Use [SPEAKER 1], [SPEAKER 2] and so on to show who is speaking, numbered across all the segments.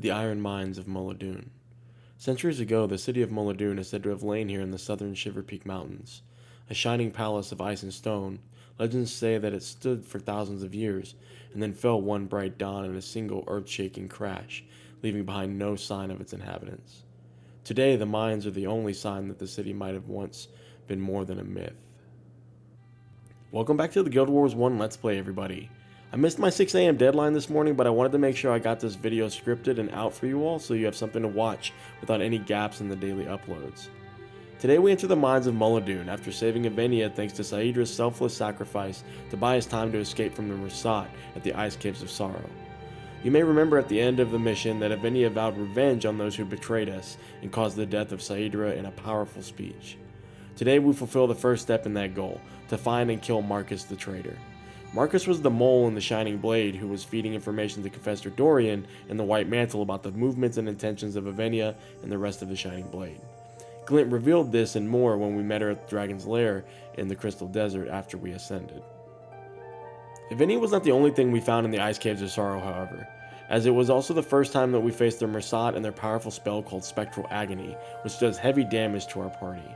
[SPEAKER 1] The iron mines of Moladune. Centuries ago, the city of Moladune is said to have lain here in the southern Shiver Peak Mountains. A shining palace of ice and stone, legends say that it stood for thousands of years, and then fell one bright dawn in a single earth-shaking crash, leaving behind no sign of its inhabitants. Today, the mines are the only sign that the city might have once been more than a myth. Welcome back to the Guild Wars 1 Let's Play, everybody. I missed my 6 a.m. deadline this morning, but I wanted to make sure I got this video scripted and out for you all so you have something to watch without any gaps in the daily uploads. Today we enter the mines of Moladune after saving Evennia thanks to Saidra's selfless sacrifice to buy us time to escape from the Mursaat at the Ice Caves of Sorrow. You may remember at the end of the mission that Evennia vowed revenge on those who betrayed us and caused the death of Saidra in a powerful speech. Today we fulfill the first step in that goal, to find and kill Markis the Traitor. Markis was the mole in the Shining Blade who was feeding information to Confessor Dorian in the White Mantle about the movements and intentions of Evennia and the rest of the Shining Blade. Glint revealed this and more when we met her at the Dragon's Lair in the Crystal Desert after we ascended. Evennia was not the only thing we found in the Ice Caves of Sorrow, however, as it was also the first time that we faced the Mursaat and their powerful spell called Spectral Agony, which does heavy damage to our party.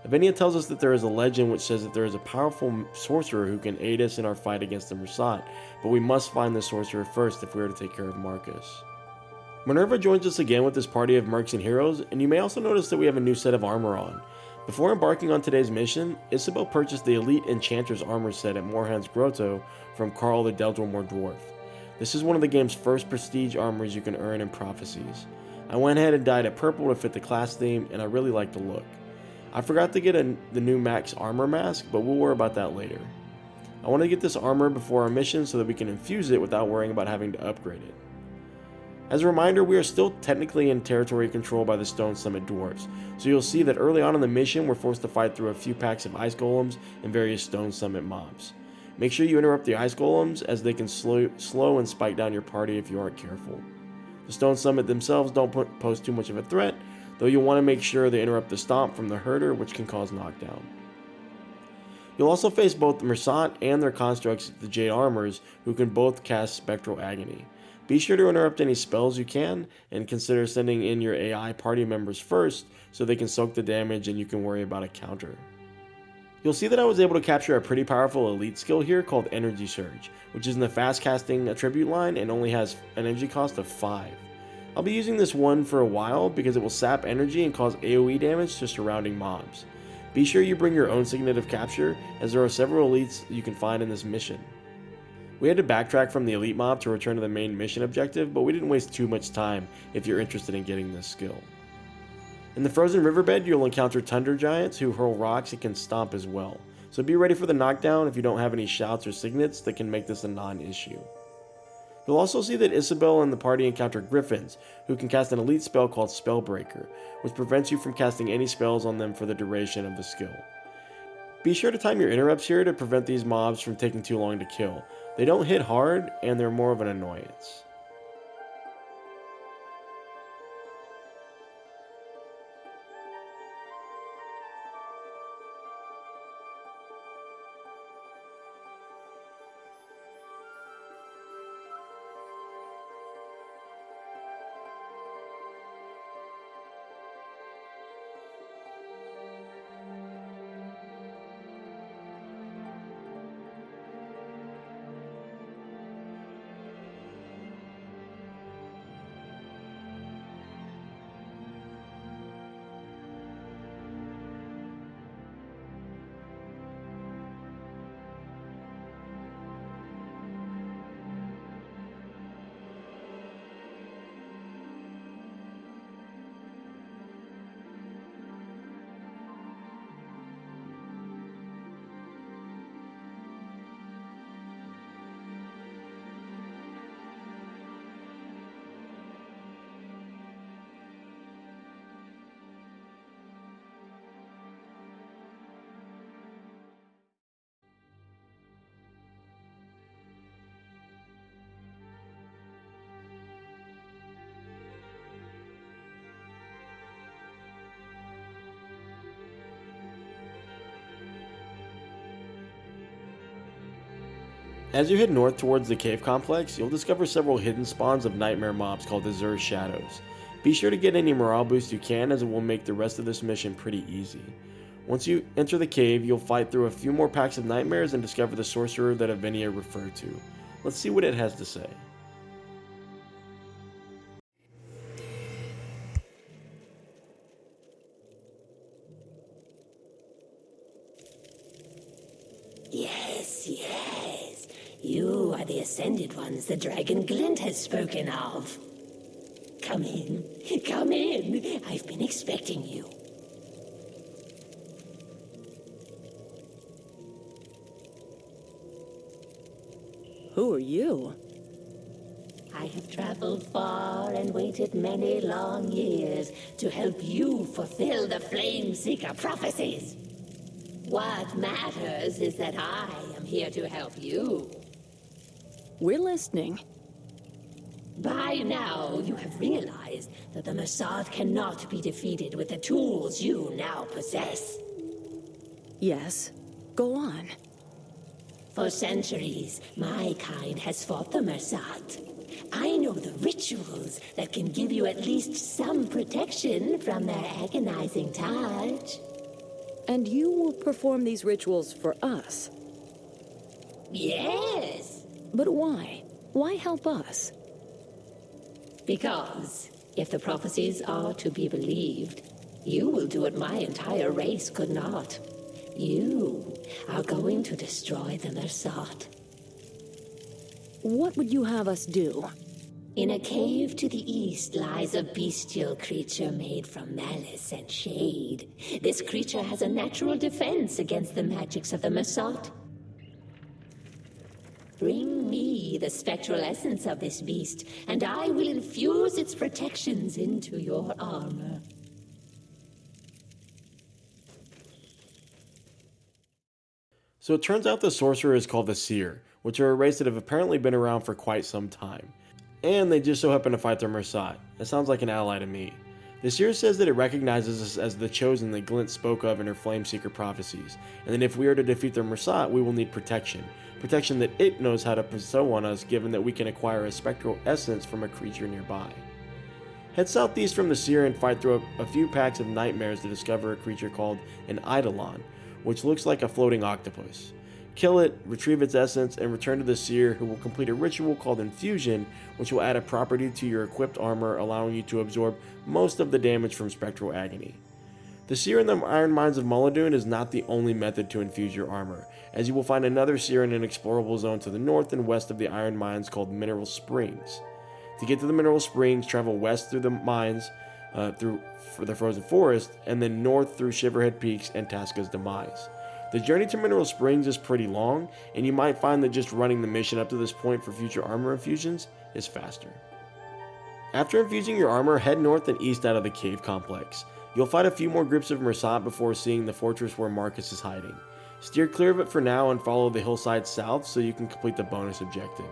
[SPEAKER 1] Evennia tells us that there is a legend which says that there is a powerful sorcerer who can aid us in our fight against the Mursaat, but we must find the sorcerer first if we are to take care of Markis. Minerva joins us again with this party of mercs and heroes, and you may also notice that we have a new set of armor on. Before embarking on today's mission, Isobel purchased the Elite Enchanter's armor set at Morhan's Grotto from Carl the Deldromore Dwarf. This is one of the game's first prestige armors you can earn in Prophecies. I went ahead and dyed it purple to fit the class theme, and I really like the look. I forgot to get the new Max armor mask, but we'll worry about that later. I want to get this armor before our mission so that we can infuse it without worrying about having to upgrade it. As a reminder, we are still technically in territory controlled by the Stone Summit Dwarves, so you'll see that early on in the mission we're forced to fight through a few packs of ice golems and various Stone Summit mobs. Make sure you interrupt the ice golems as they can slow and spike down your party if you aren't careful. The Stone Summit themselves don't pose too much of a threat, though you'll want to make sure they interrupt the stomp from the herder, which can cause knockdown. You'll also face both the Mursaat and their constructs, the Jade Armors, who can both cast Spectral Agony. Be sure to interrupt any spells you can, and consider sending in your AI party members first so they can soak the damage and you can worry about a counter. You'll see that I was able to capture a pretty powerful elite skill here called Energy Surge, which is in the fast casting attribute line and only has an energy cost of 5. I'll be using this one for a while because it will sap energy and cause AoE damage to surrounding mobs. Be sure you bring your own signet of capture, as there are several elites you can find in this mission. We had to backtrack from the elite mob to return to the main mission objective, but we didn't waste too much time if you're interested in getting this skill. In the frozen riverbed, you'll encounter Tundra Giants who hurl rocks and can stomp as well, so be ready for the knockdown if you don't have any shouts or signets that can make this a non-issue. You'll also see that Isobel and the party encounter Griffins, who can cast an elite spell called Spellbreaker, which prevents you from casting any spells on them for the duration of the skill. Be sure to time your interrupts here to prevent these mobs from taking too long to kill. They don't hit hard, and they're more of an annoyance. As you head north towards the cave complex, you'll discover several hidden spawns of nightmare mobs called Azure Shadows. Be sure to get any morale boost you can, as it will make the rest of this mission pretty easy. Once you enter the cave, you'll fight through a few more packs of nightmares and discover the sorcerer that Evennia referred to. Let's see what it has to say.
[SPEAKER 2] Yes, yes. You are the Ascended Ones the Dragon Glint has spoken of. Come in. Come in. I've been expecting you.
[SPEAKER 3] Who are you?
[SPEAKER 2] I have traveled far and waited many long years to help you fulfill the Flame Seeker prophecies. What matters is that I am here to help you.
[SPEAKER 3] We're listening.
[SPEAKER 2] By now, you have realized that the Mursaat cannot be defeated with the tools you now possess.
[SPEAKER 3] Yes. Go on.
[SPEAKER 2] For centuries, my kind has fought the Mursaat. I know the rituals that can give you at least some protection from their agonizing touch.
[SPEAKER 3] And you will perform these rituals for us?
[SPEAKER 2] Yes.
[SPEAKER 3] But why? Why help us?
[SPEAKER 2] Because if the prophecies are to be believed, you will do what my entire race could not. You are going to destroy the Mursaat.
[SPEAKER 3] What would you have us do?
[SPEAKER 2] In a cave to the east lies a bestial creature made from malice and shade. This creature has a natural defense against the magics of the Mursaat. Bring me the spectral essence of this beast, and I will infuse its protections into your armor.
[SPEAKER 1] So it turns out the sorcerer is called the Seer, which are a race that have apparently been around for quite some time. And they just so happen to fight the Mursaat. That sounds like an ally to me. The Seer says that it recognizes us as the chosen that Glint spoke of in her Flameseeker prophecies, and that if we are to defeat the Mursaat, we will need protection. Protection that it knows how to bestow on us, given that we can acquire a spectral essence from a creature nearby. Head southeast from the Seer and fight through a few packs of nightmares to discover a creature called an Eidolon, which looks like a floating octopus. Kill it, retrieve its essence, and return to the Seer, who will complete a ritual called Infusion, which will add a property to your equipped armor, allowing you to absorb most of the damage from Spectral Agony. The Seer in the Iron Mines of Moladune is not the only method to infuse your armor, as you will find another Seer in an explorable zone to the north and west of the Iron Mines called Mineral Springs. To get to the Mineral Springs, travel west through the mines, through the frozen forest, and then north through Shiverhead Peaks and Tasca's Demise. The journey to Mineral Springs is pretty long, and you might find that just running the mission up to this point for future armor infusions is faster. After infusing your armor, head north and east out of the cave complex. You'll fight a few more groups of Mursaat before seeing the fortress where Markis is hiding. Steer clear of it for now and follow the hillside south so you can complete the bonus objective.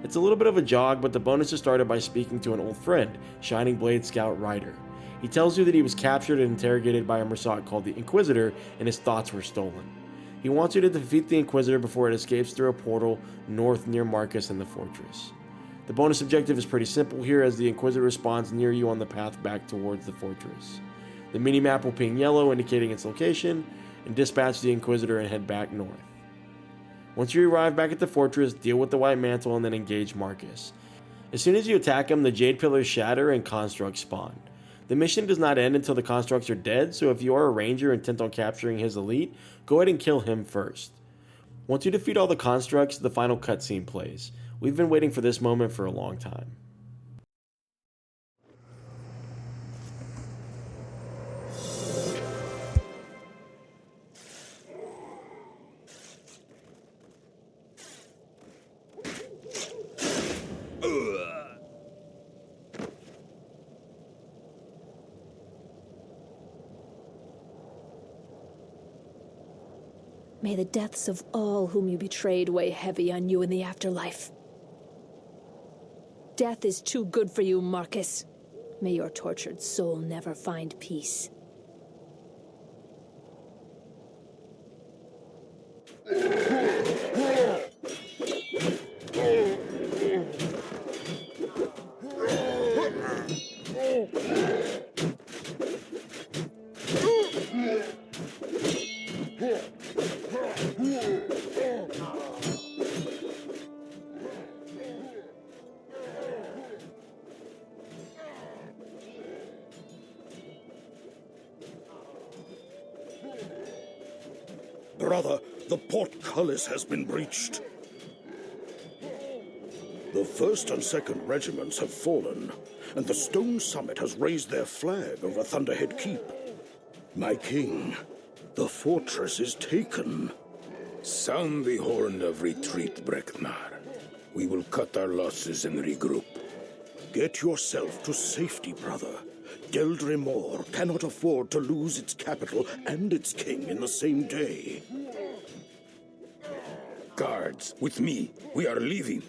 [SPEAKER 1] It's a little bit of a jog, but the bonus is started by speaking to an old friend, Shining Blade Scout Ryder. He tells you that he was captured and interrogated by a Mursaat called the Inquisitor, and his thoughts were stolen. He wants you to defeat the Inquisitor before it escapes through a portal north near Markis and the fortress. The bonus objective is pretty simple here, as the Inquisitor spawns near you on the path back towards the fortress. The minimap will ping yellow, indicating its location, and dispatch the Inquisitor and head back north. Once you arrive back at the fortress, deal with the White Mantle and then engage Markis. As soon as you attack him, the Jade Pillars shatter and constructs spawn. The mission does not end until the constructs are dead, so if you are a ranger intent on capturing his elite, go ahead and kill him first. Once you defeat all the constructs, the final cutscene plays. We've been waiting for this moment for a long time.
[SPEAKER 3] May the deaths of all whom you betrayed weigh heavy on you in the afterlife. Death is too good for you, Markis. May your tortured soul never find peace.
[SPEAKER 4] Brother, the portcullis has been breached. The 1st and 2nd regiments have fallen, and the stone summit has raised their flag over Thunderhead Keep. My king, the fortress is taken.
[SPEAKER 5] Sound the horn of retreat, Breknar. We will cut our losses and regroup.
[SPEAKER 4] Get yourself to safety, brother. Deldrimor cannot afford to lose its capital and its king in the same day.
[SPEAKER 5] Guards, with me. We are leaving.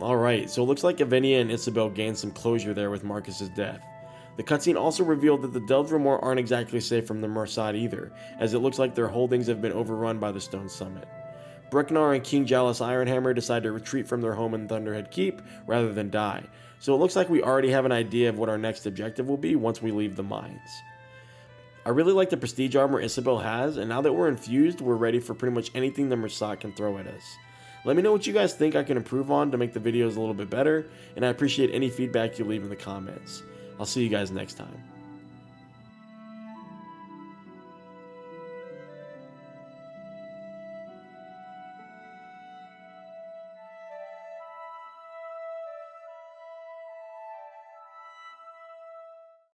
[SPEAKER 1] Alright, so it looks like Evennia and Isobel gained some closure there with Markis' death. The cutscene also revealed that the Deldrimor aren't exactly safe from the Mursaat either, as it looks like their holdings have been overrun by the Stone Summit. Breknar and King Jalis Ironhammer decide to retreat from their home in Thunderhead Keep rather than die, so it looks like we already have an idea of what our next objective will be once we leave the mines. I really like the prestige armor Isobel has, and now that we're infused, we're ready for pretty much anything the Mursaat can throw at us. Let me know what you guys think I can improve on to make the videos a little bit better, and I appreciate any feedback you leave in the comments. I'll see you guys next time.